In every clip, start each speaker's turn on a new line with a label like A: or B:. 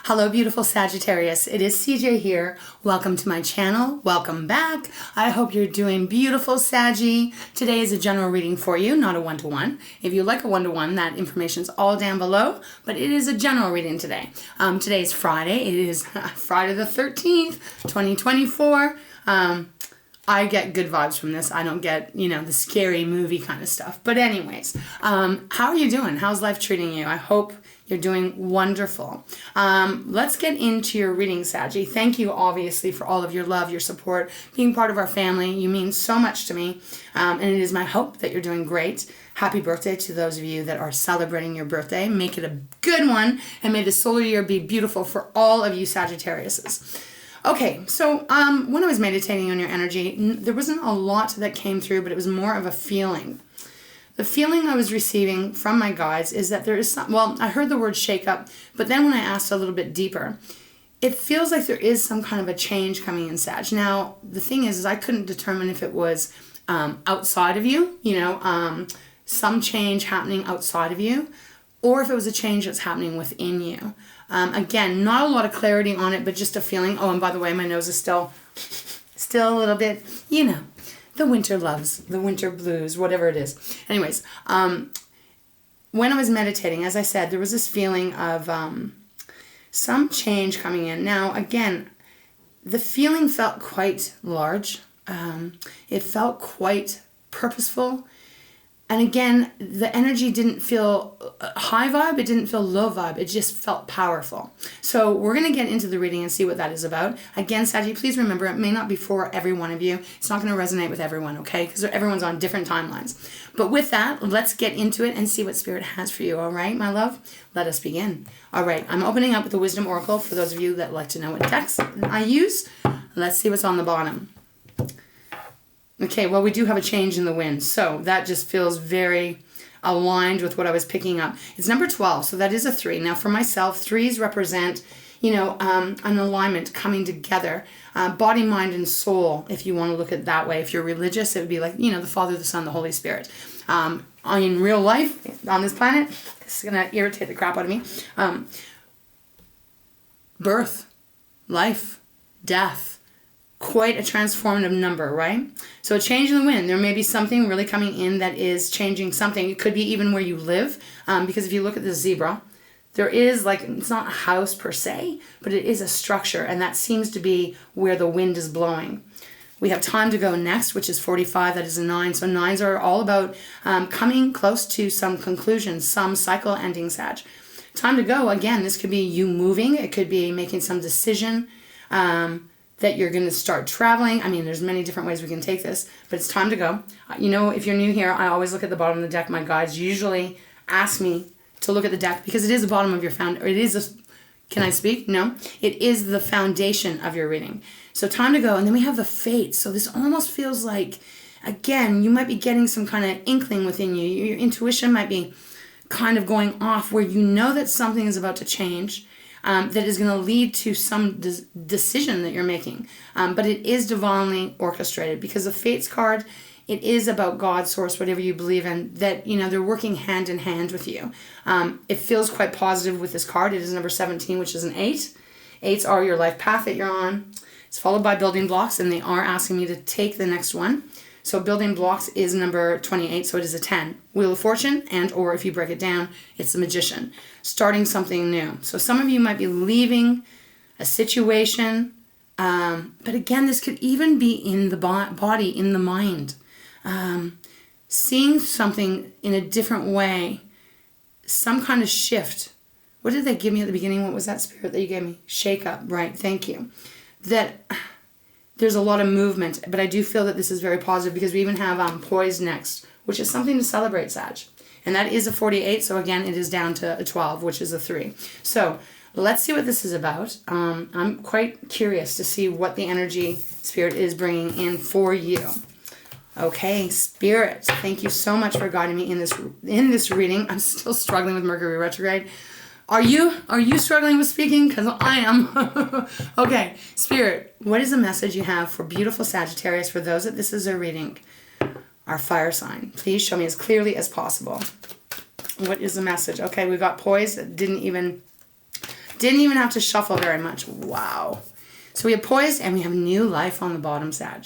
A: Hello, beautiful Sagittarius. It is CJ here. Welcome to my channel. Welcome back. I hope you're doing beautiful, Saggy. Today is a general reading for you, not a one-to-one. If you like a one-to-one, that information is all down below, but it is a general reading today. Today is Friday. It is Friday the 13th, 2024. I get good vibes from this. I don't get, the scary movie kind of stuff. But anyways, how are you doing? How's life treating you? I hope you're doing wonderful. Let's get into your reading, Saggy. Thank you, obviously, for all of your love, your support, being part of our family. You mean so much to me. And it is my hope that you're doing great. Happy birthday to those of you that are celebrating your birthday. Make it a good one. And may the solar year be beautiful for all of you Sagittariuses. Okay, so when I was meditating on your energy, there wasn't a lot that came through, but it was more of a feeling. The feeling I was receiving from my guides is that there is some, I heard the word shakeup, but then when I asked a little bit deeper, it feels like there is some kind of a change coming in, Sag. Now, the thing is I couldn't determine if it was outside of you, some change happening outside of you, or if it was a change that's happening within you. Again, not a lot of clarity on it, but just a feeling. Oh, and by the way, my nose is still a little bit, the winter loves, the winter blues, whatever it is. Anyways, when I was meditating, as I said, there was this feeling of some change coming in. Now, again, the feeling felt quite large. It felt quite purposeful. And again, the energy didn't feel high vibe, it didn't feel low vibe, it just felt powerful. So we're going to get into the reading and see what that is about. Again, Saggy, please remember, it may not be for every one of you. It's not going to resonate with everyone, okay? Because everyone's on different timelines. But with that, let's get into it and see what Spirit has for you, all right, my love? Let us begin. All right, I'm opening up with the Wisdom Oracle for those of you that like to know what decks I use. Let's see what's on the bottom. Okay, well, we do have a change in the wind, so that just feels very aligned with what I was picking up. It's number 12, so that is a 3. Now, for myself, 3s represent, an alignment coming together, body, mind, and soul, if you want to look at it that way. If you're religious, it would be like, the Father, the Son, the Holy Spirit. In real life, on this planet, this is going to irritate the crap out of me. Birth, life, death. Quite a transformative number, right? So a change in the wind. There may be something really coming in that is changing something. It could be even where you live, because if you look at the zebra, there is it's not a house per se, but it is a structure, and that seems to be where the wind is blowing. We have time to go next, which is 45. That is a 9. So 9s are all about coming close to some conclusion, some cycle ending, Sag. Time to go. Again, this could be you moving. It could be making some decision. That you're going to start traveling. I mean, there's many different ways we can take this, but it's time to go. If you're new here, I always look at the bottom of the deck. My guides usually ask me to look at the deck because it is the bottom of your can I speak? No? It is the foundation of your reading. So time to go. And then we have the fates. So this almost feels like, again, you might be getting some kind of inkling within you. Your intuition might be kind of going off where you know that something is about to change. That is going to lead to some decision that you're making. But it is divinely orchestrated because the Fates card, it is about God, source, whatever you believe in, that, they're working hand in hand with you. It feels quite positive with this card. It is number 17, which is an 8. 8s are your life path that you're on. It's followed by building blocks, and they are asking me to take the next one. So building blocks is number 28, so it is a 10. Wheel of Fortune, and or if you break it down, it's the Magician. Starting something new. So some of you might be leaving a situation, but again, this could even be in the body, in the mind. Seeing something in a different way, some kind of shift. What did they give me at the beginning? What was that, Spirit, that you gave me? Shake up, right, thank you. That there's a lot of movement, but I do feel that this is very positive because we even have poise next, which is something to celebrate, Sag. And that is a 48, so again, it is down to a 12, which is a 3. So let's see what this is about. I'm quite curious to see what the energy Spirit is bringing in for you. Okay, Spirit, thank you so much for guiding me in this reading. I'm still struggling with Mercury retrograde. Are you struggling with speaking? Because I am. Okay, Spirit, what is the message you have for beautiful Sagittarius, for those that this is their reading? Our fire sign. Please show me as clearly as possible. What is the message? Okay, we've got poise that didn't even Didn't even have to shuffle very much. Wow. So we have poised and we have new life on the bottom, Sag.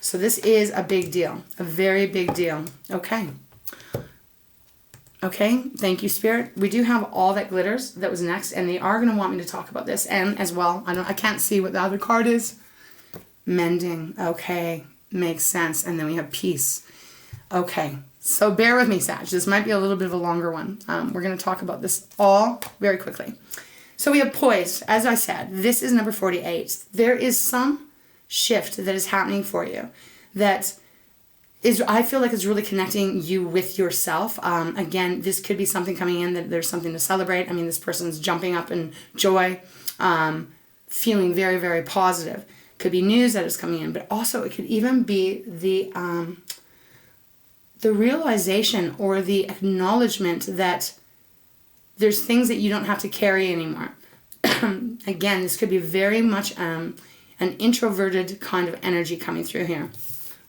A: So this is a big deal. A very big deal. Okay. Okay. Thank you, Spirit. We do have All That Glitters. That was next. And they are going to want me to talk about this. And as well, I can't see what the other card is. Mending. Okay. Makes sense. And then we have Peace. Okay. So bear with me, Sag. This might be a little bit of a longer one. We're going to talk about this all very quickly. So we have poised. As I said, this is number 48. There is some shift that is happening for you that is, I feel like it's really connecting you with yourself. Again, this could be something coming in that there's something to celebrate. I mean, this person's jumping up in joy, feeling very, very positive. Could be news that is coming in, but also it could even be the realization or the acknowledgement that there's things that you don't have to carry anymore. Again, this could be very much an introverted kind of energy coming through here.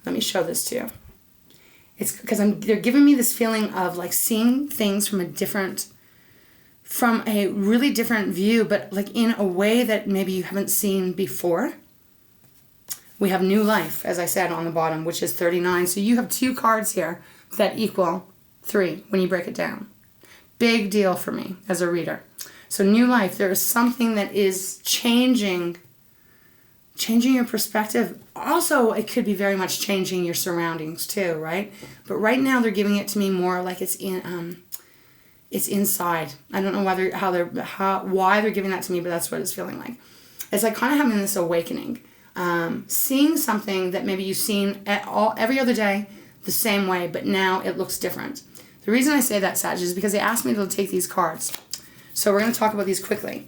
A: Let me show this to you. It's because they're giving me this feeling of like seeing things from a really different view, but like in a way that maybe you haven't seen before. We have new life, as I said, on the bottom, which is 39. So you have 2 cards here that equal 3 when you break it down. Big deal for me as a reader. So new life, there is something that is changing your perspective. Also, it could be very much changing your surroundings too, right? But right now they're giving it to me more like it's inside. I don't know why they're giving that to me, but that's what it's feeling like. It's like kind of having this awakening. Seeing something that maybe you've seen every other day the same way, but now it looks different. The reason I say that, Sag, is because they asked me to take these cards. So we're going to talk about these quickly.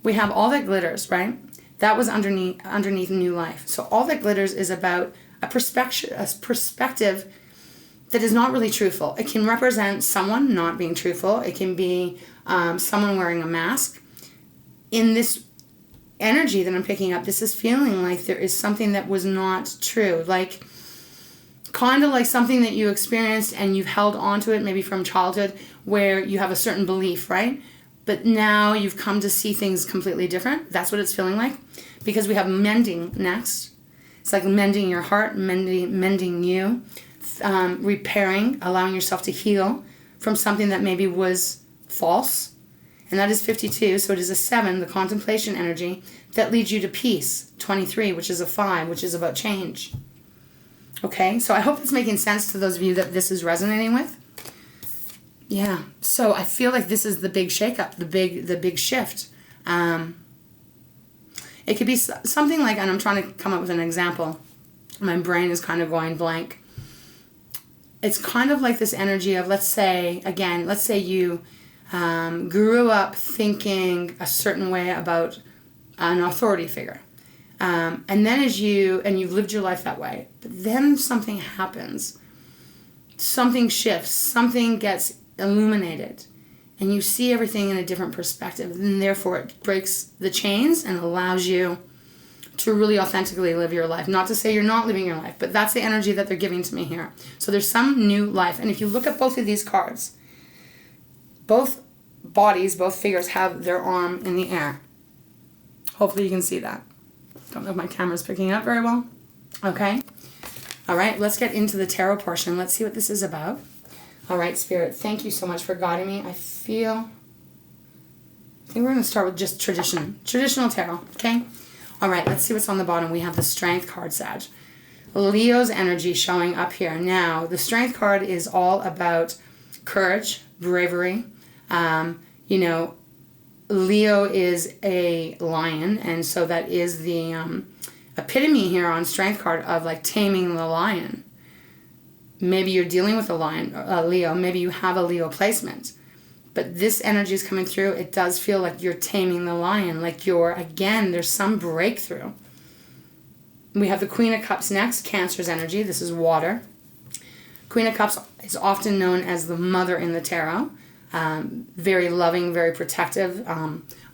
A: We have All That Glitters, right? That was underneath new life. So All That Glitters is about a perspective that is not really truthful. It can represent someone not being truthful. It can be someone wearing a mask. In this energy that I'm picking up, this is feeling like there is something that was not true, like kind of like something that you experienced and you've held on to it maybe from childhood where you have a certain belief, right? But now you've come to see things completely different. That's what it's feeling like, because we have mending next. It's like mending your heart, mending you, repairing, allowing yourself to heal from something that maybe was false. And that is 52, so it is a 7, the contemplation energy, that leads you to peace, 23, which is a 5, which is about change. Okay, so I hope it's making sense to those of you that this is resonating with. Yeah, so I feel like this is the big shakeup, the big shift. It could be something like, and I'm trying to come up with an example. My brain is kind of going blank. It's kind of like this energy of, let's say you grew up thinking a certain way about an authority figure. And then you've lived your life that way, but then something happens, something shifts, something gets illuminated, and you see everything in a different perspective, and therefore it breaks the chains and allows you to really authentically live your life. Not to say you're not living your life, but that's the energy that they're giving to me here. So there's some new life, and if you look at both of these cards, both bodies, both figures have their arm in the air. Hopefully you can see that. Don't know if my camera's picking up very well. Okay. All right, let's get into the tarot portion. Let's see what this is about. All right, Spirit, thank you so much for guiding me. I think we're going to start with just traditional tarot, okay? All right, let's see what's on the bottom. We have the Strength card, Sag. Leo's energy showing up here. Now, the Strength card is all about courage, bravery. Leo is a lion, and so that is the epitome here on Strength card of like taming the lion. Maybe you're dealing with a lion, Leo. Maybe you have a Leo placement. But this energy is coming through. It does feel like you're taming the lion, like there's some breakthrough. We have the Queen of Cups next, Cancer's energy. This is water. Queen of Cups is often known as the mother in the tarot. Very loving, very protective,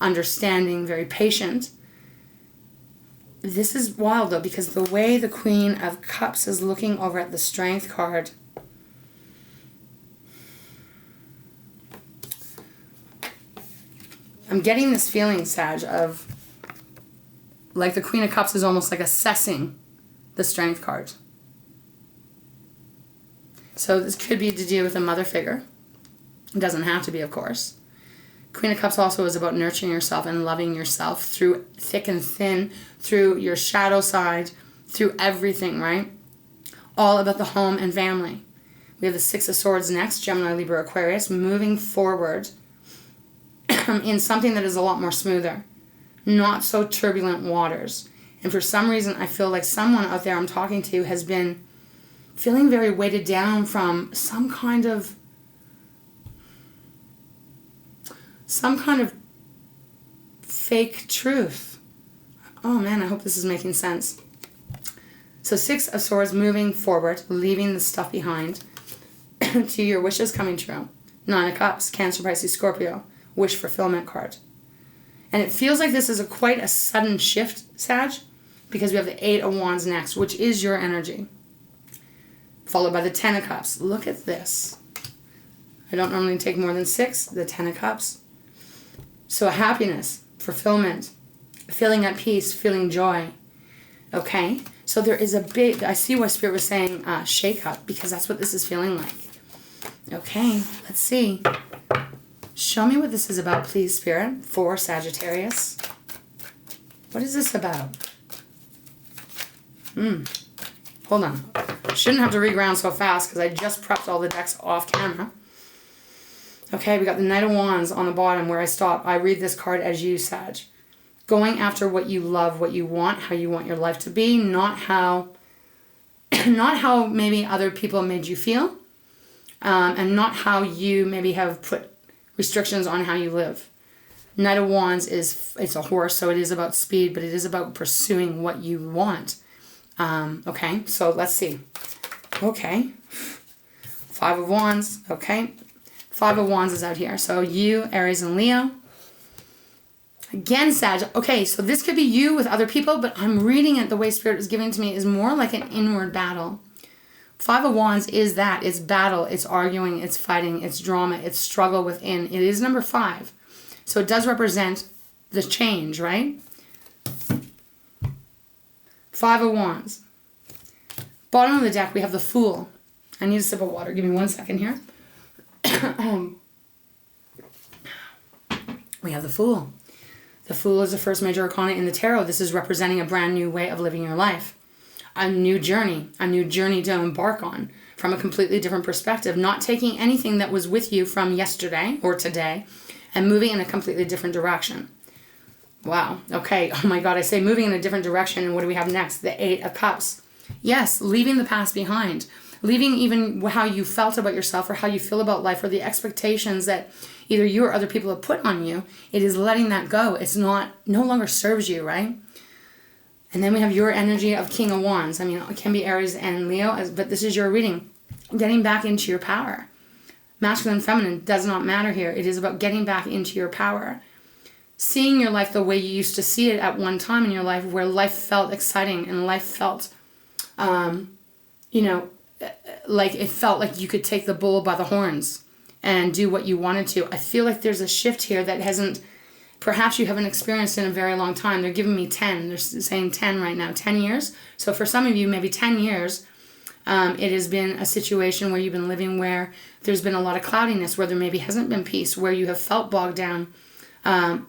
A: understanding, very patient. This is wild, though, because the way the Queen of Cups is looking over at the Strength card, I'm getting this feeling, Sag, of like the Queen of Cups is almost like assessing the Strength card. So this could be to do with a mother figure. It doesn't have to be, of course. Queen of Cups also is about nurturing yourself and loving yourself through thick and thin, through your shadow side, through everything, right? All about the home and family. We have the Six of Swords next, Gemini, Libra, Aquarius, moving forward in something that is a lot more smoother, not so turbulent waters. And for some reason, I feel like someone out there I'm talking to has been feeling very weighted down from some kind of fake truth. Oh man, I hope this is making sense. So Six of Swords, moving forward, leaving the stuff behind, to your wishes coming true. Nine of Cups, Cancer, Pisces, Scorpio, wish fulfillment card. And it feels like this is quite a sudden shift, Sag, because we have the Eight of Wands next, which is your energy. Followed by the Ten of Cups. Look at this. I don't normally take more than 6, the Ten of Cups. So happiness, fulfillment, feeling at peace, feeling joy. Okay? So there is a big, I see why Spirit was saying shake up, because that's what this is feeling like. Okay, let's see. Show me what this is about, please, Spirit, for Sagittarius. What is this about? Hold on. Shouldn't have to reground so fast because I just prepped all the decks off camera. Okay, we got the Knight of Wands on the bottom where I stop. I read this card as you, Sag. Going after what you love, what you want, how you want your life to be, not how maybe other people made you feel, and not how you maybe have put restrictions on how you live. Knight of Wands it's a horse, so it is about speed, but it is about pursuing what you want. Okay, so let's see. Okay, Five of Wands. Okay, Five of Wands is out here. So you, Aries and Leo. Again, Sag. Okay, so this could be you with other people, but I'm reading it the way Spirit is giving to me is more like an inward battle. Five of Wands is that. It's battle, it's arguing, it's fighting, it's drama, it's struggle within. It is number 5. So it does represent the change, right? Five of Wands. Bottom of the deck, we have the Fool. I need a sip of water. Give me 1 second here. We have the Fool. The Fool is the first major arcana in the tarot. This is representing a brand new way of living your life. A new journey to embark on from a completely different perspective, not taking anything that was with you from yesterday or today and moving in a completely different direction. Wow. Okay. Oh my God. I say moving in a different direction. And what do we have next? The Eight of Cups. Yes. Leaving the past behind. Leaving even how you felt about yourself or how you feel about life or the expectations that either you or other people have put on you. It is letting that go. It's no longer serves you, right? And then we have your energy of King of Wands. I mean, it can be Aries and Leo, but this is your reading. Getting back into your power. Masculine, feminine does not matter here. It is about getting back into your power. Seeing your life the way you used to see it at one time in your life, where life felt exciting and life felt, like it felt like you could take the bull by the horns and do what you wanted to. I feel like there's a shift here that perhaps you haven't experienced in a very long time. They're giving me 10. They're saying 10 right now, 10 years. So for some of you, maybe 10 years, it has been a situation where you've been living where there's been a lot of cloudiness, where there maybe hasn't been peace, where you have felt bogged down. And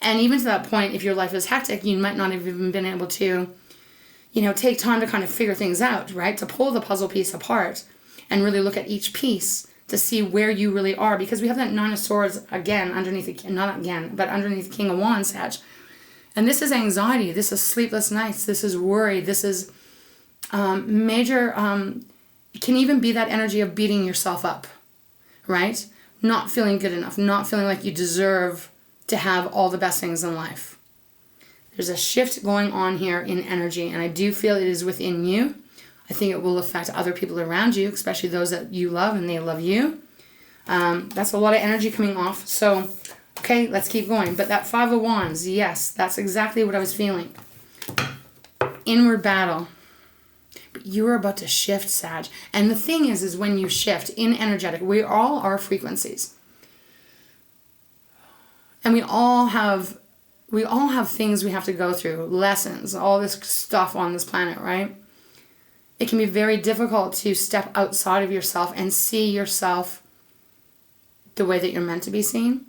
A: even to that point, if your life is hectic, you might not have even been able to, take time to kind of figure things out, right? To pull the puzzle piece apart and really look at each piece to see where you really are. Because we have that Nine of Swords again underneath underneath King of Wands, Sag. And this is anxiety. This is sleepless nights. This is worry. This is major, it can even be that energy of beating yourself up, right? Not feeling good enough, not feeling like you deserve to have all the best things in life. There's a shift going on here in energy, and I do feel it is within you. I think it will affect other people around you, especially those that you love and they love you. That's a lot of energy coming off. So, okay, let's keep going. But that Five of Wands, yes, that's exactly what I was feeling. Inward battle. But you are about to shift, Sag. And the thing is when you shift in energetic, we all are frequencies. And we all have things we have to go through, lessons, all this stuff on this planet, right? It can be very difficult to step outside of yourself and see yourself the way that you're meant to be seen.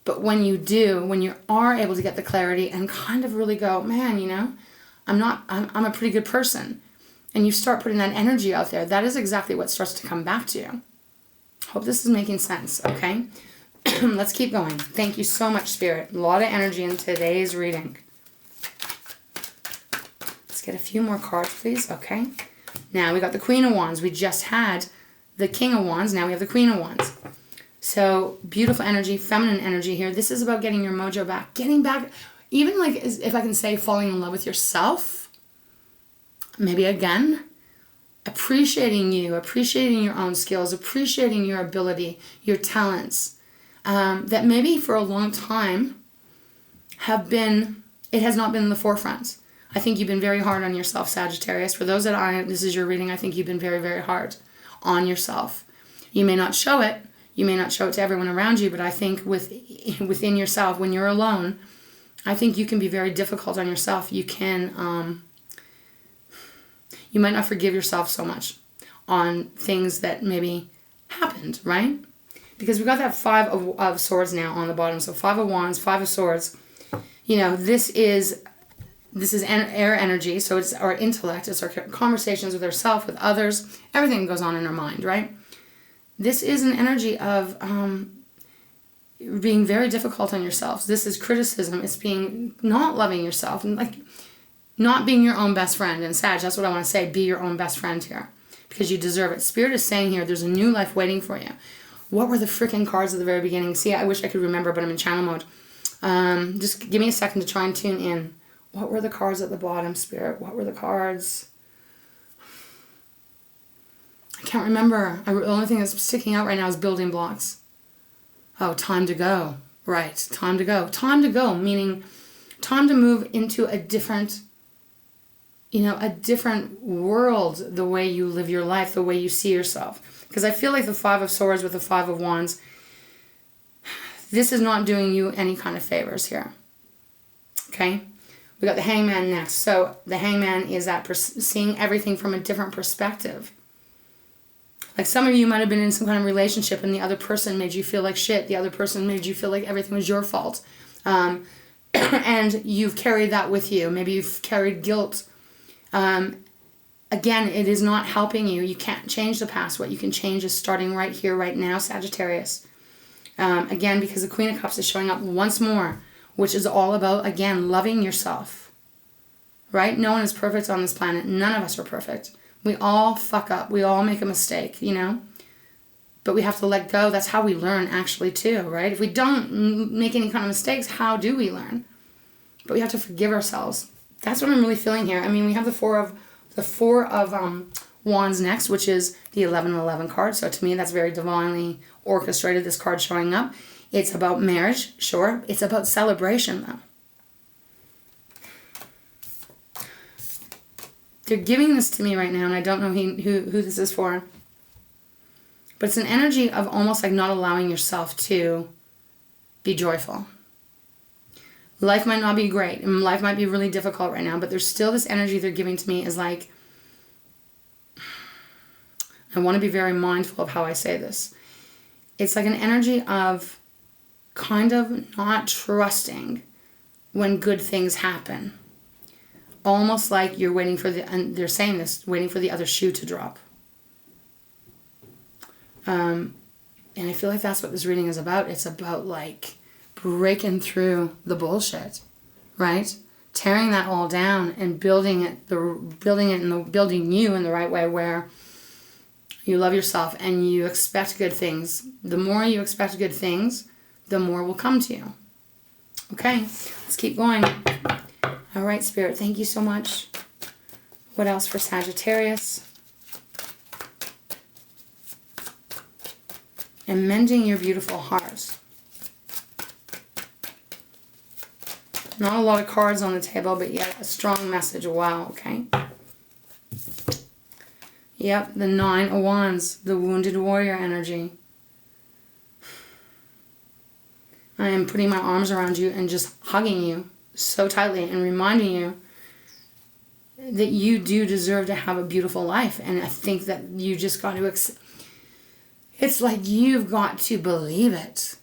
A: But when you do, when you are able to get the clarity and kind of really go, man, you know, I'm a pretty good person. And you start putting that energy out there, that is exactly what starts to come back to you. Hope this is making sense, okay? Let's keep going. Thank you so much, Spirit. A lot of energy in today's reading. Let's get a few more cards, please. Okay. Now we got the Queen of Wands. We just had the King of Wands. Now we have the Queen of Wands. So beautiful energy, feminine energy here. This is about getting your mojo back. Getting back, even like, if I can say, falling in love with yourself. Maybe again. Appreciating you, appreciating your own skills, appreciating your ability, your talents. That maybe for a long time it has not been in the forefront. I think you've been very hard on yourself, Sagittarius. For those this is your reading, I think you've been very, very hard on yourself. You may not show it. You may not show it to everyone around you, but I think within yourself, when you're alone, I think you can be very difficult on yourself. You can, you might not forgive yourself so much on things that maybe happened, right? Because we got that Five of Swords now on the bottom. So Five of Wands, Five of Swords. You know, this is air energy. So it's our intellect. It's our conversations with ourselves, with others. Everything goes on in our mind, right? This is an energy of being very difficult on yourself. This is criticism. It's being not loving yourself. And like not being your own best friend. And Sag, that's what I want to say. Be your own best friend here. Because you deserve it. Spirit is saying here, there's a new life waiting for you. What were the freaking cards at the very beginning? See, I wish I could remember, but I'm in channel mode. Just give me a second to try and tune in. What were the cards at the bottom, Spirit? What were the cards? I can't remember. The only thing that's sticking out right now is building blocks. Oh, time to go. Right, time to go. Time to go, meaning time to move into a different, a different world, the way you live your life, the way you see yourself. Because I feel like the Five of Swords with the Five of Wands, this is not doing you any kind of favors here. Okay? We got the Hangman next. So the Hangman is that seeing everything from a different perspective. Like some of you might have been in some kind of relationship and the other person made you feel like shit. The other person made you feel like everything was your fault. And you've carried that with you. Maybe you've carried guilt. Again, it is not helping you. You can't change the past. What you can change is starting right here, right now, Sagittarius. Again, because the Queen of Cups is showing up once more, which is all about, again, loving yourself. Right? No one is perfect on this planet. None of us are perfect. We all fuck up. We all make a mistake, But we have to let go. That's how we learn, actually, too, right? If we don't make any kind of mistakes, how do we learn? But we have to forgive ourselves. That's what I'm really feeling here. I mean, we have the Four of Wands next, which is the 11-11 card. So to me, that's very divinely orchestrated, this card showing up. It's about marriage, sure. It's about celebration, though. They're giving this to me right now, and I don't know who this is for. But it's an energy of almost like not allowing yourself to be joyful. Life might not be great, and life might be really difficult right now, but there's still this energy they're giving to me is like, I want to be very mindful of how I say this. It's like an energy of kind of not trusting when good things happen. Almost like you're waiting for and they're saying this, waiting for the other shoe to drop. And I feel like that's what this reading is about. It's about like breaking through the bullshit, right? Tearing that all down and building you in the right way where you love yourself and you expect good things. The more you expect good things, the more will come to you. Okay, let's keep going. All right, Spirit, thank you so much. What else for Sagittarius? And mending your beautiful heart. Not a lot of cards on the table, but yet a strong message. Wow, okay. Yep, the Nine of Wands, the wounded warrior energy. I am putting my arms around you and just hugging you so tightly and reminding you that you do deserve to have a beautiful life. And I think that you just got to, it's like you've got to believe it.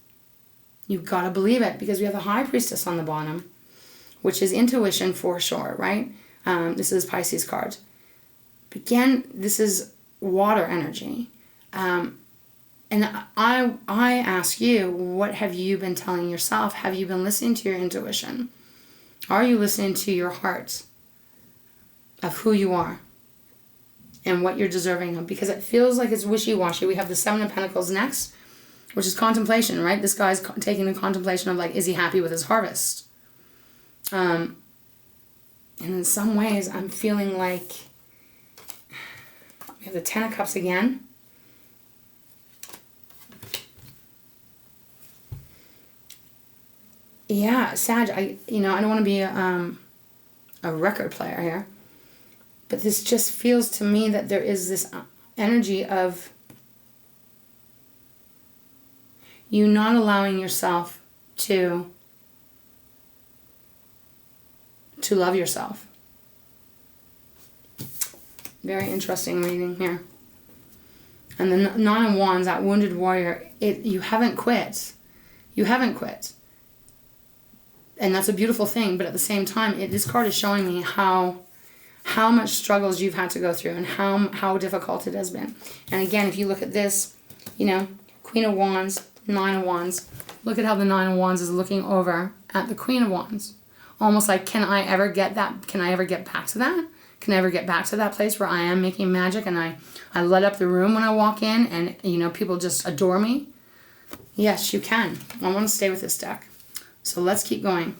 A: You've got to believe it, because we have the High Priestess on the bottom, which is intuition for sure, right? This is Pisces card. Again, this is water energy. And I ask you, what have you been telling yourself? Have you been listening to your intuition? Are you listening to your heart of who you are and what you're deserving of? Because it feels like it's wishy-washy. We have the Seven of Pentacles next, which is contemplation, right? This guy's taking the contemplation of, like, is he happy with his harvest? And in some ways, I'm feeling like we have the Ten of Cups again. Yeah, Sag, I don't want to be a record player here, but this just feels to me that there is this energy of you not allowing yourself to love yourself. Very interesting reading here. And the Nine of Wands, that wounded warrior, you haven't quit. You haven't quit. And that's a beautiful thing, but at the same time, this card is showing me how much struggles you've had to go through and how difficult it has been. And again, if you look at this, Queen of Wands, Nine of Wands, look at how the Nine of Wands is looking over at the Queen of Wands. Almost like, can I ever get that? Can I ever get back to that? Can I ever get back to that place where I am making magic and I light up the room when I walk in and, people just adore me? Yes, you can. I want to stay with this deck. So let's keep going.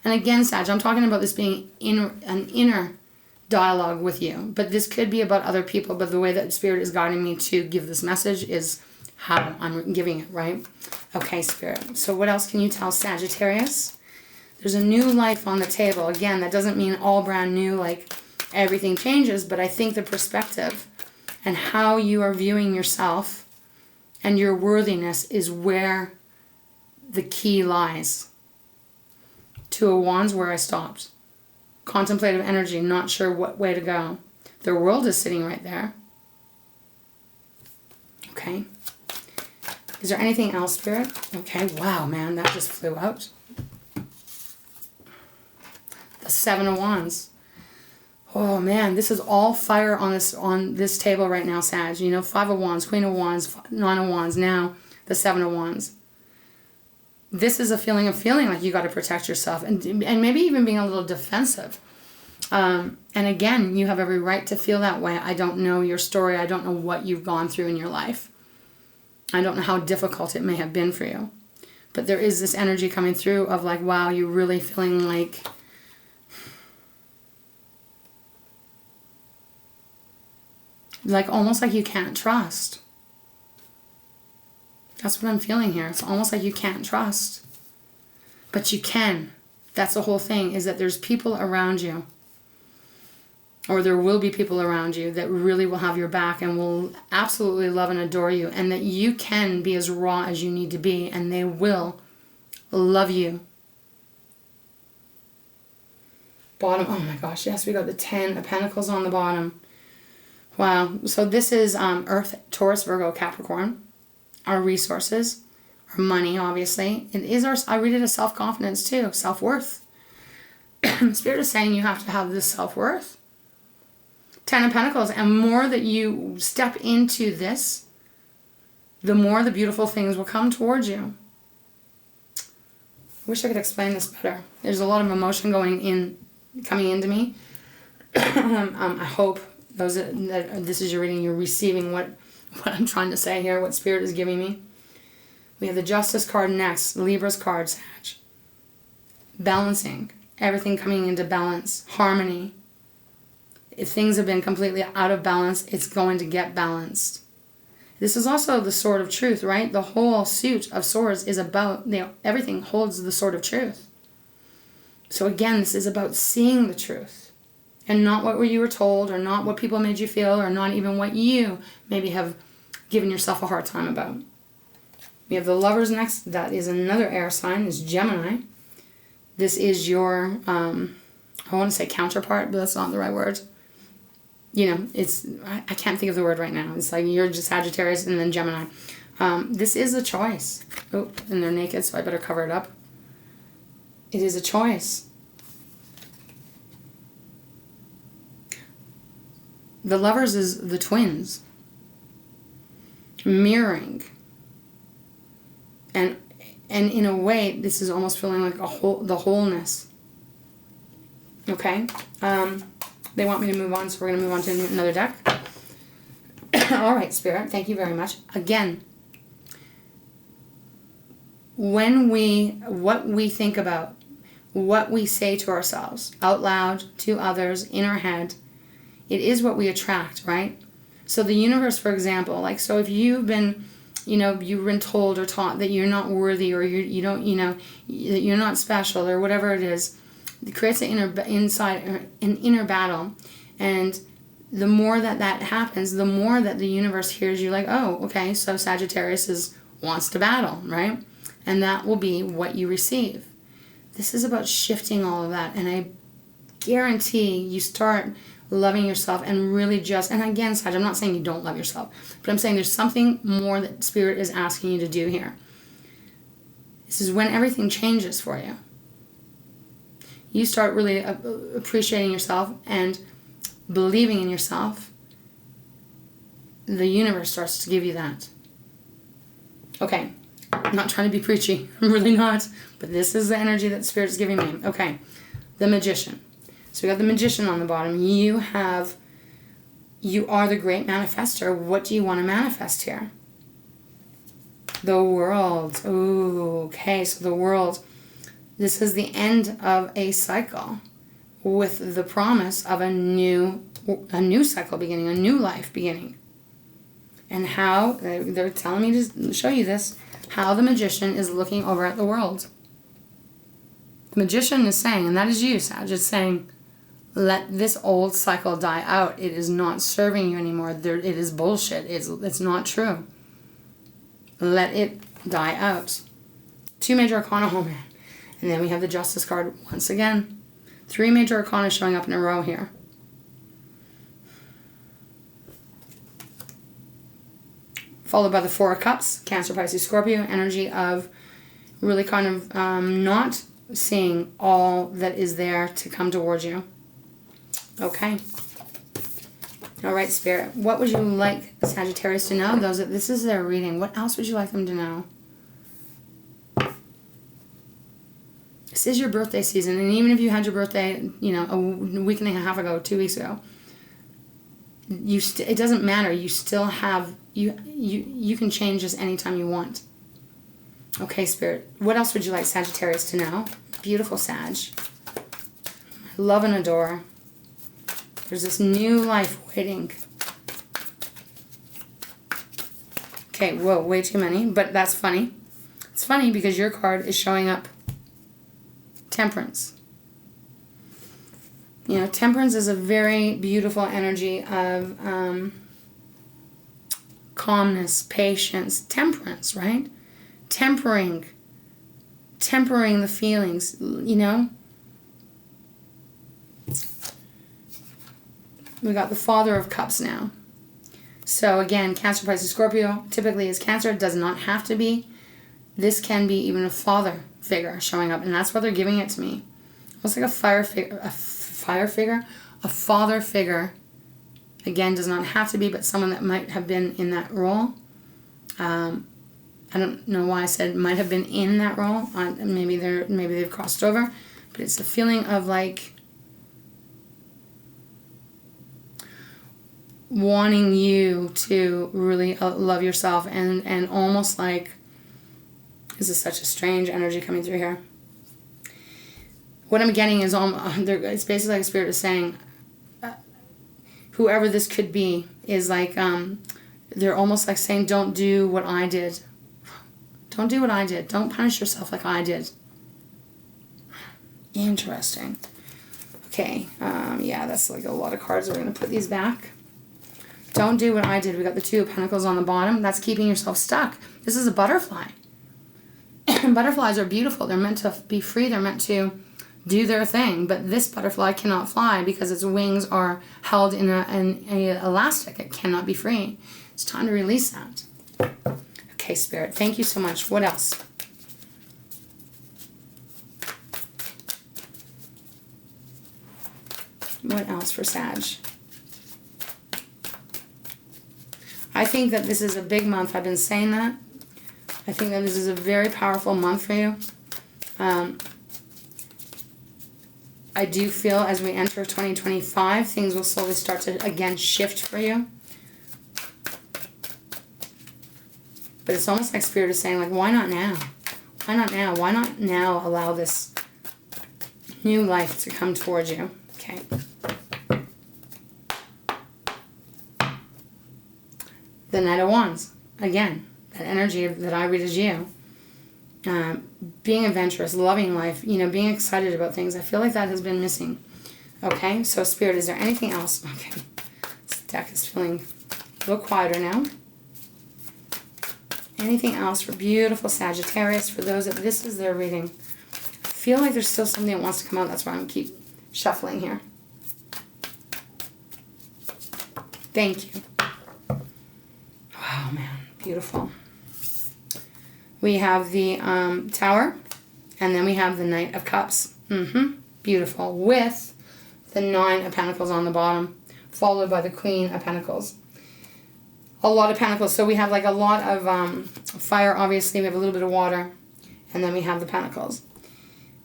A: And again, Sag, I'm talking about this being an inner dialogue with you. But this could be about other people. But the way that Spirit is guiding me to give this message is how I'm giving it, right? Okay, Spirit. So what else can you tell Sagittarius? There's a new life on the table. Again, that doesn't mean all brand new, like everything changes. But I think the perspective and how you are viewing yourself and your worthiness is where the key lies. Two of Wands, where I stopped. Contemplative energy, not sure what way to go. The world is sitting right there. Okay. Is there anything else, Spirit? Okay, wow, man, that just flew out. The Seven of Wands. Oh man, this is all fire on this table right now, Sag. Five of Wands, Queen of Wands, Nine of Wands, now the Seven of Wands. This is a feeling like you got to protect yourself and maybe even being a little defensive. And again, you have every right to feel that way. I don't know your story. I don't know what you've gone through in your life. I don't know how difficult it may have been for you. But there is this energy coming through of like, wow, you're really feeling like almost like you can't trust. That's what I'm feeling here. It's almost like you can't trust. But you can. That's the whole thing, is that there's people around you, or there will be people around you that really will have your back and will absolutely love and adore you, and that you can be as raw as you need to be, and they will love you. Bottom, oh my gosh, yes, we got the 10 of Pentacles on the bottom. Wow. So this is Earth, Taurus, Virgo, Capricorn. Our resources, our money, obviously. It is I read it as self-confidence too, self-worth. Spirit is saying you have to have this self-worth. 10 of Pentacles. And more that you step into this, the more the beautiful things will come towards you. I wish I could explain this better. There's a lot of emotion coming into me. I hope this is your reading, you're receiving what I'm trying to say here, what Spirit is giving me. We have the Justice card next, Libra's card, Sag. Balancing, everything coming into balance, harmony. If things have been completely out of balance, it's going to get balanced. This is also the Sword of Truth, right? The whole suit of swords is about, everything holds the Sword of Truth. So again, this is about seeing the truth. And not what you were told, or not what people made you feel, or not even what you maybe have giving yourself a hard time about. We have the Lovers next. That is another air sign, is Gemini. This is your, I want to say counterpart, but that's not the right word. You know, it's, I can't think of the word right now. It's like you're just Sagittarius and then Gemini. This is a choice. Oh, and they're naked, so I better cover it up. It is a choice. The Lovers is the twins. Mirroring. And in a way, this is almost feeling like the wholeness. Okay? They want me to move on, so we're going to move on to another deck. All right, Spirit, thank you very much. Again, what we think about, what we say to ourselves, out loud, to others, in our head, it is what we attract, right? So the universe, for example, like, so if you've been, you know, you've been told or taught that you're not worthy, or you don't, you know, that you're not special, or whatever it is, it creates an inner battle. And the more that happens, the more that the universe hears you like, oh, okay, so Sagittarius wants to battle, right? And that will be what you receive. This is about shifting all of that. And I guarantee you start loving yourself and really just, and again, Sag, I'm not saying you don't love yourself, but I'm saying there's something more that Spirit is asking you to do here. This is when everything changes for you. You start really appreciating yourself and believing in yourself. The universe starts to give you that. Okay, I'm not trying to be preachy. I'm really not. But this is the energy that Spirit is giving me. Okay, the Magician. So we got the Magician on the bottom. You are the great manifester. What do you want to manifest here? The World. Ooh, okay, so the World. This is the end of a cycle with the promise of a new cycle beginning, a new life beginning. And how, they're telling me to show you this, how the Magician is looking over at the world. The Magician is saying, and that is you, Sag, is saying, let this old cycle die out. It is not serving you anymore. It is bullshit. It's not true. Let it die out. 2 major arcana, oh man. And then we have the Justice card once again. 3 major arcana showing up in a row here. Followed by the 4 of Cups, Cancer, Pisces, Scorpio, energy of really kind of not seeing all that is there to come towards you. Okay. All right, Spirit. What would you like Sagittarius to know? This is their reading. What else would you like them to know? This is your birthday season, and even if you had your birthday, you know, a week and a half ago, 2 weeks ago, it doesn't matter. You still have you can change this anytime you want. Okay, Spirit. What else would you like Sagittarius to know? Beautiful Sag. Love and adore. There's this new life waiting. Okay, whoa, way too many, but that's funny. It's funny because your card is showing up. Temperance. You know, temperance is a very beautiful energy of calmness, patience, temperance, right? Tempering the feelings, you know? We got the Father of Cups now. So again, Cancer, Pisces, Scorpio typically is Cancer. It does not have to be. This can be even a father figure showing up, and that's why they're giving it to me. Almost like a father figure. Again, does not have to be, but someone that might have been in that role. I don't know why I said might have been in that role. Maybe they've crossed over, but it's a feeling of like wanting you to really love yourself, and almost like, this is such a strange energy coming through here. What I'm getting is it's basically like Spirit is saying, whoever this could be is like, they're almost like saying, don't do what I did. Don't do what I did. Don't punish yourself like I did. Interesting. Okay, yeah, that's like a lot of cards. We're going to put these back. Don't do what I did. We got the Two of Pentacles on the bottom. That's keeping yourself stuck. This is a butterfly. Butterflies are beautiful. They're meant to be free. They're meant to do their thing. But this butterfly cannot fly because its wings are held in an elastic. It cannot be free. It's time to release that. Okay, Spirit. Thank you so much. What else? What else for Sag? I think that this is a big month. I've been saying that. I think that this is a very powerful month for you. I do feel as we enter 2025, things will slowly start to, again, shift for you. But it's almost like Spirit is saying, like, why not now? Why not now? Why not now allow this new life to come towards you? Okay. The Knight of Wands. Again, that energy that I read as you. Being adventurous, loving life, you know, being excited about things. I feel like that has been missing. Okay, so Spirit, is there anything else? Okay, this deck is feeling a little quieter now. Anything else for beautiful Sagittarius? For those that this is their reading. I feel like there's still something that wants to come out. That's why I'm going to keep shuffling here. Thank you. Oh, man. Beautiful. We have the Tower. And then we have the Knight of Cups. Beautiful. With the Nine of Pentacles on the bottom. Followed by the Queen of Pentacles. A lot of Pentacles. So we have like a lot of fire, obviously. We have a little bit of water. And then we have the Pentacles.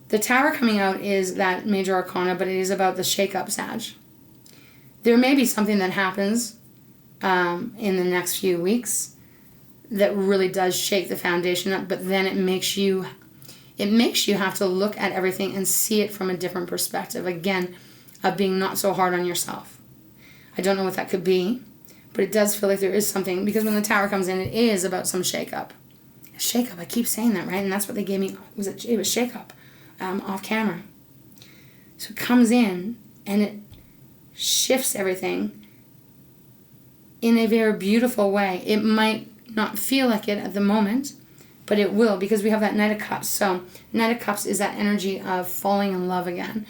A: The Tower coming out is that major arcana, but it is about the shake-up, Sag. There may be something that happens in the next few weeks that really does shake the foundation up, but then it makes you have to look at everything and see it from a different perspective. Again, of being not so hard on yourself. I don't know what that could be, but it does feel like there is something, because when the Tower comes in, it is about some shake-up. Shake-up, I keep saying that, right? And that's what they gave me. It was shake-up off camera. So it comes in and it shifts everything in a very beautiful way. It might not feel like it at the moment, but it will, because we have that Knight of Cups. So Knight of Cups is that energy of falling in love again.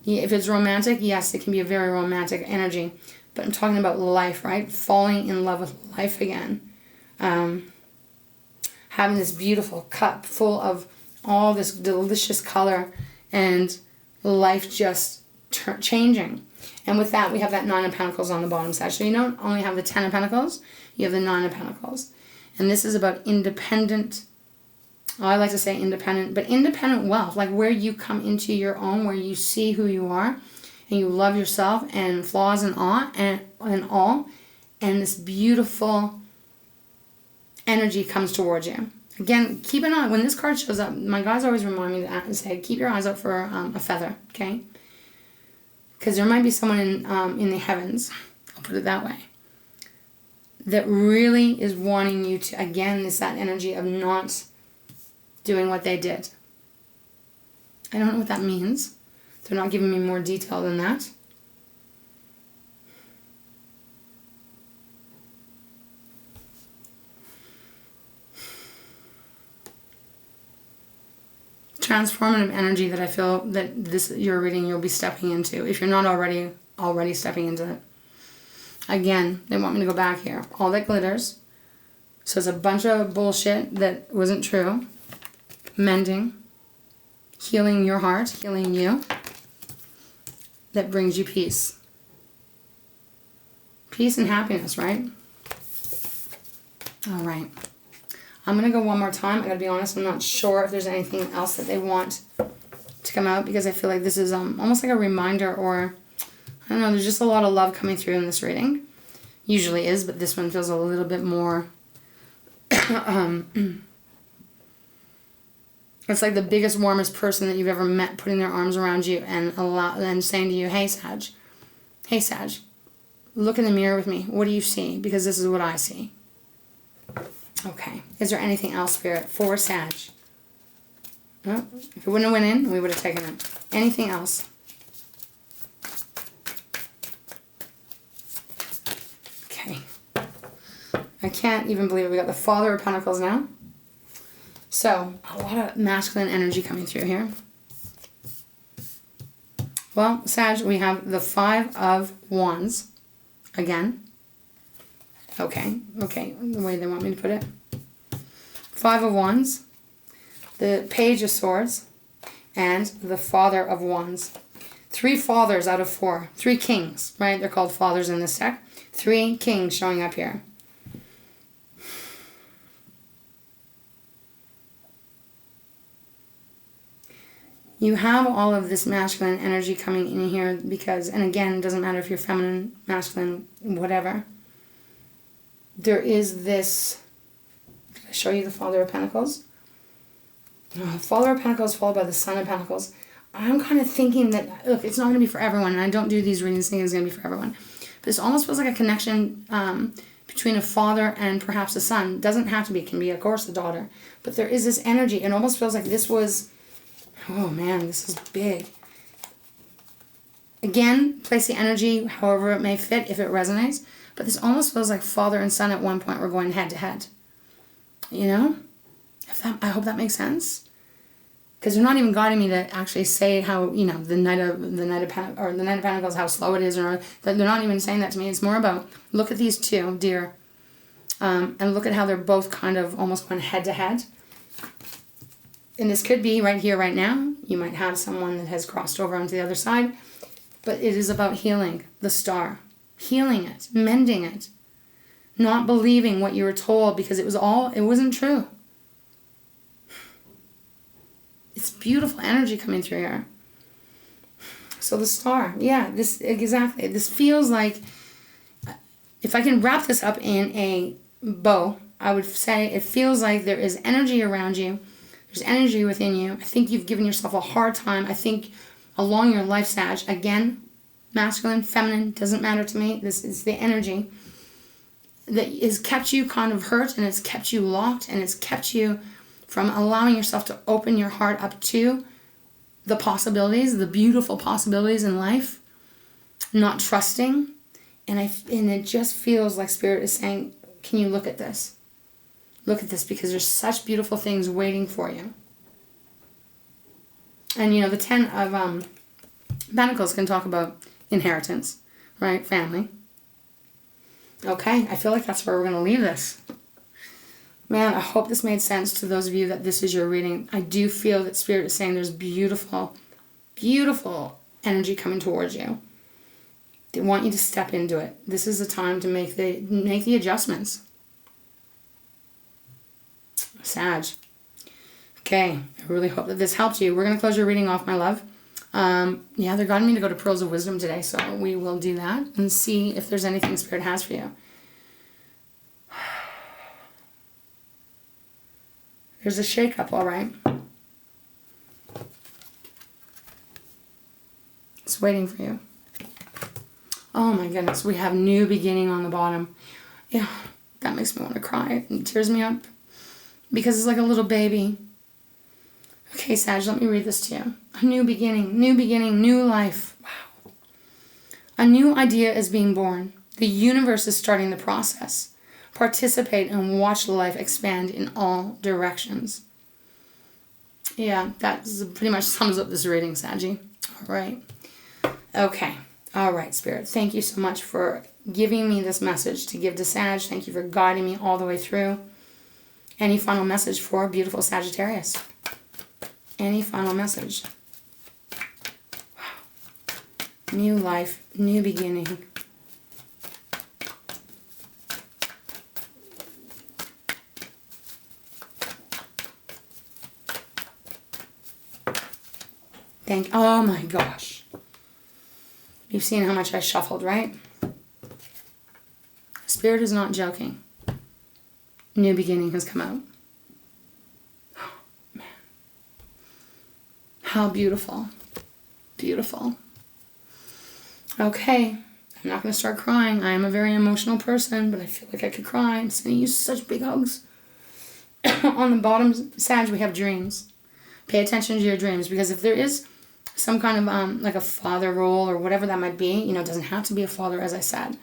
A: If it's romantic, yes, it can be a very romantic energy. But I'm talking about life, right? Falling in love with life again. Having this beautiful cup full of all this delicious color and life just changing. And with that, we have that Nine of Pentacles on the bottom side. So you don't only have the Ten of Pentacles, you have the Nine of Pentacles. And this is about independent, I like to say independent, but independent wealth. Like where you come into your own, where you see who you are, and you love yourself, and flaws and all, and this beautiful energy comes towards you. Again, keep an eye. When this card shows up, my guys always remind me to say, keep your eyes out for a feather, okay? Because there might be someone in the heavens, I'll put it that way, that really is wanting you to, again, it's that energy of not doing what they did. I don't know what that means. They're not giving me more detail than that. Transformative energy that I feel that this you're reading, you'll be stepping into, if you're not already stepping into it. Again, they want me to go back here. All that glitters. So it's a bunch of bullshit that wasn't true. Mending. Healing your heart. Healing you. That brings you peace. Peace and happiness, right? All right. I'm going to go one more time. I got to be honest, I'm not sure if there's anything else that they want to come out, because I feel like this is almost like a reminder, or I don't know, there's just a lot of love coming through in this reading. Usually is, but this one feels a little bit more it's like the biggest, warmest person that you've ever met putting their arms around you and saying to you, hey Sag, look in the mirror with me. What do you see? Because this is what I see. Okay. Is there anything else, Spirit, for Sag? Oh, if it wouldn't have went in, we would have taken it. Anything else? Okay. I can't even believe it. We got the Father of Pentacles now. So, a lot of masculine energy coming through here. Well, Sag, we have the Five of Wands. Again. Okay, the way they want me to put it. Five of Wands. The Page of Swords. And the Father of Wands. 3 fathers out of 4. 3 kings, right? They're called fathers in this deck. 3 kings showing up here. You have all of this masculine energy coming in here because, and again, it doesn't matter if you're feminine, masculine, whatever. There is this, did I show you the Father of Pentacles? Father of Pentacles followed by the Son of Pentacles. I'm kind of thinking that, look, it's not going to be for everyone, and I don't do these readings thinking it's going to be for everyone. But this almost feels like a connection between a father and perhaps a son. Doesn't have to be, it can be, of course, a daughter. But there is this energy. It almost feels like this was... Oh man, this is big. Again, place the energy however it may fit if it resonates. But this almost feels like father and son at one point were going head to head. You know? I hope that makes sense. Because they're not even guiding me to actually say how, you know, the Knight of Pentacles, how slow it is, or they're not even saying that to me. It's more about look at these two deer, and look at how they're both kind of almost going head to head. And this could be right here, right now. You might have someone that has crossed over onto the other side. But it is about healing the star. Healing it. Mending it. Not believing what you were told because it wasn't true. It's beautiful energy coming through here. So the star. Yeah, exactly. This feels like, if I can wrap this up in a bow, I would say it feels like there is energy around you. There's energy within you. I think you've given yourself a hard time. I think along your life, Sag, again, masculine, feminine, doesn't matter to me. This is the energy that has kept you kind of hurt, and it's kept you locked, and it's kept you from allowing yourself to open your heart up to the possibilities, the beautiful possibilities in life, not trusting. And it just feels like Spirit is saying, can you look at this? Look at this, because there's such beautiful things waiting for you. And, you know, the 10 of Pentacles can talk about inheritance, right? Family. Okay, I feel like that's where we're going to leave this. Man, I hope this made sense to those of you that this is your reading. I do feel that Spirit is saying there's beautiful, beautiful energy coming towards you. They want you to step into it. This is the time to make the adjustments. Sag. Okay, I really hope that this helped you. We're going to close your reading off, my love. Yeah, they're guiding me to go to Pearls of Wisdom today, so we will do that and see if there's anything Spirit has for you. There's a shakeup, all right. It's waiting for you. Oh my goodness, we have new beginning on the bottom. Yeah, that makes me want to cry. It tears me up. Because it's like a little baby. Okay, Sag, let me read this to you. A new beginning, new life. Wow. A new idea is being born. The universe is starting the process. Participate and watch life expand in all directions. Yeah, that pretty much sums up this reading, Saggy. All right. Okay. All right, Spirit. Thank you so much for giving me this message to give to Sag. Thank you for guiding me all the way through. Any final message for beautiful Sagittarius? Any final message? Wow. New life, new beginning. Oh my gosh. You've seen how much I shuffled, right? Spirit is not joking. New beginning has come out. Oh, man. How beautiful. Beautiful. Okay. I'm not going to start crying. I am a very emotional person, but I feel like I could cry. I'm sending you such big hugs. On the bottom, Sag, we have dreams. Pay attention to your dreams, because if there is some kind of like a father role or whatever that might be, you know, it doesn't have to be a father, as I said.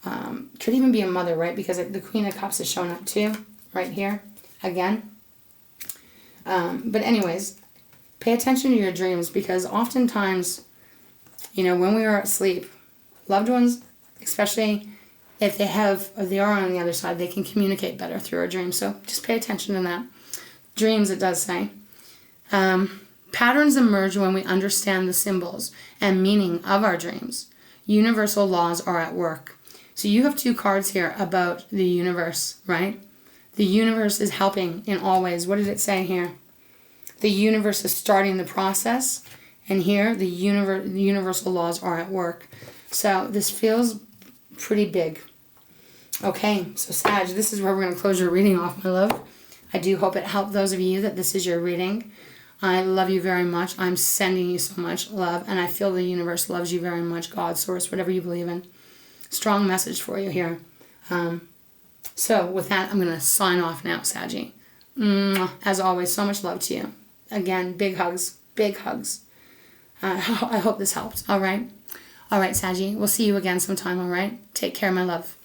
A: Could even be a mother, right? Because the Queen of Cups is showing up too, right here, again. But anyways, pay attention to your dreams, because oftentimes, you know, when we are asleep, loved ones, especially if they are on the other side, they can communicate better through our dreams. So just pay attention to that. Dreams, it does say. Patterns emerge when we understand the symbols and meaning of our dreams. Universal laws are at work. So you have 2 cards here about the universe, right? The universe is helping in all ways. What did it say here? The universe is starting the process. And here, the universal laws are at work. So this feels pretty big. Okay, so Sag, this is where we're going to close your reading off, my love. I do hope it helped those of you that this is your reading. I love you very much. I'm sending you so much love, and I feel the universe loves you very much. God, source, whatever you believe in. Strong message for you here. So with that, I'm going to sign off now, Saggy. As always, so much love to you. Again, big hugs. Big hugs. I hope this helped. All right. All right, Saggy. We'll see you again sometime, all right? Take care, my love.